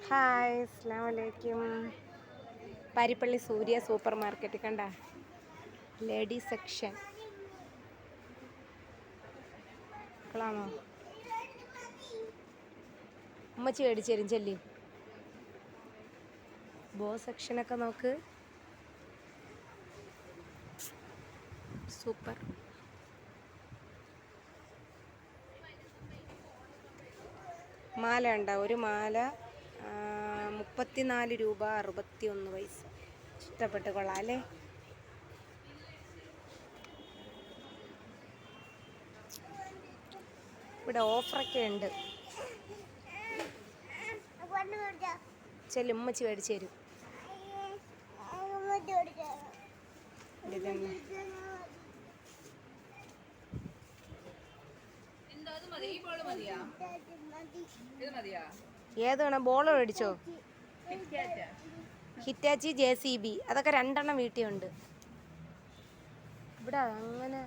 Hi, അസ്സലാമു അലൈക്കും. പാരിപ്പള്ളി സൂര്യ super market കണ്ട ലേഡീസ് സെക്ഷൻ ാണോ ഉമ്മച്ചി മേടിച്ചു തരും ചെല്ലി. ബോ സെക്ഷനൊക്കെ നോക്ക്, സൂപ്പർ. മാല ഉണ്ടാവും, ഒരു മാല 34 രൂപ 61 പൈസ. ഇഷ്ടപ്പെട്ട് കൊള്ളാം അല്ലേ? ഇവിടെ ഓഫറൊക്കെ ഉണ്ട്. ചെല്ലു, ഉമ്മച്ചി മേടിച്ചു തരും. ഏത് വേണം? ബോളോ മേടിച്ചോ? ഹിറ്റാച്ചി JCB അതൊക്കെ 2 വീട്ടിലുണ്ട്. ഇവിടെ അങ്ങനെ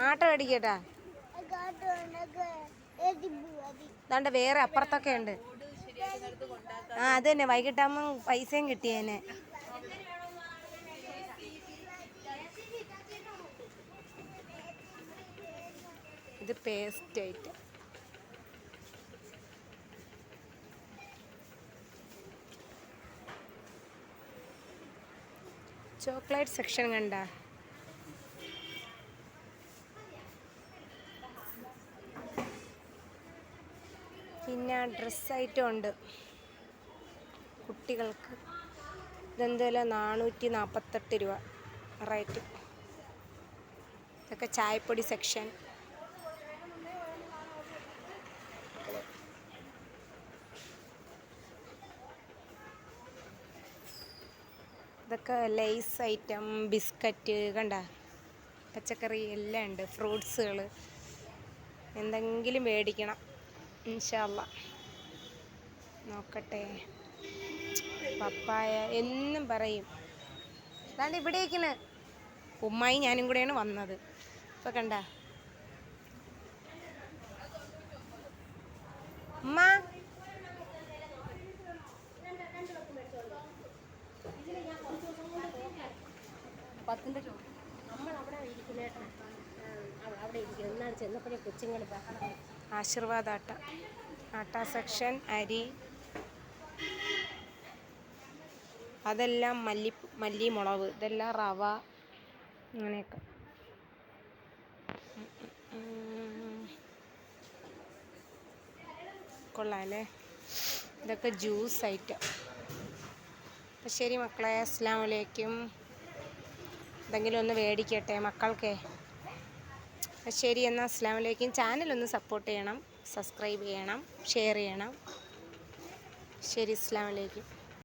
ആട്ടോ മേടിക്കട്ടാ. അതാണ്ട് വേറെ അപ്പുറത്തൊക്കെ ഉണ്ട്. അത് തന്നെ, വൈകിട്ടാകുമ്പോൾ പൈസയും കിട്ടിയേനെ. ഇത് പേസ്റ്റ് ആയിട്ട് ചോക്ലേറ്റ് സെക്ഷൻ കണ്ട. പിന്നെ ഡ്രസ് ഐറ്റം ഉണ്ട് കുട്ടികൾക്ക്. ഇതെന്തെല്ലാം 448 രൂപ റേറ്റ്. ഇതൊക്കെ ചായപ്പൊടി സെക്ഷൻ. ഇതൊക്കെ ലേസ് ഐറ്റം, ബിസ്ക്കറ്റ് കണ്ട, പച്ചക്കറി എല്ലാം ഉണ്ട്. ഫ്രൂട്ട്സുകൾ എന്തെങ്കിലും മേടിക്കണം ഇൻഷാ അല്ലാഹ്. നോക്കട്ടെ, പപ്പായ എന്നും പറയും. അതാണ്ട് ഇവിടേക്കിന് ഉമ്മായി ഞാനും കൂടെയാണ് വന്നത്. ഇപ്പം കണ്ട ഉമ്മ ആശീർവാദ് ആട്ട സെക്ഷൻ, അരി, അതെല്ലാം മല്ലി മുളക്, ഇതെല്ലാം റവ, അങ്ങനെയൊക്കെ. കൊള്ളാം അല്ലേ? ഇതൊക്കെ ജ്യൂസ് ഐറ്റം. അപ്പം ശരി മക്കളെ, അസ്സലാമു അലൈക്കും. എന്തെങ്കിലും ഒന്ന് മേടിക്കട്ടെ മക്കൾക്കേ. ശരി എന്നാൽ, അസ്സലാമു അലൈക്കും. ചാനലൊന്ന് സപ്പോർട്ട് ചെയ്യണം, സബ്സ്ക്രൈബ് ചെയ്യണം, ഷെയർ ചെയ്യണം. ശരി, അസ്സലാമു അലൈക്കും.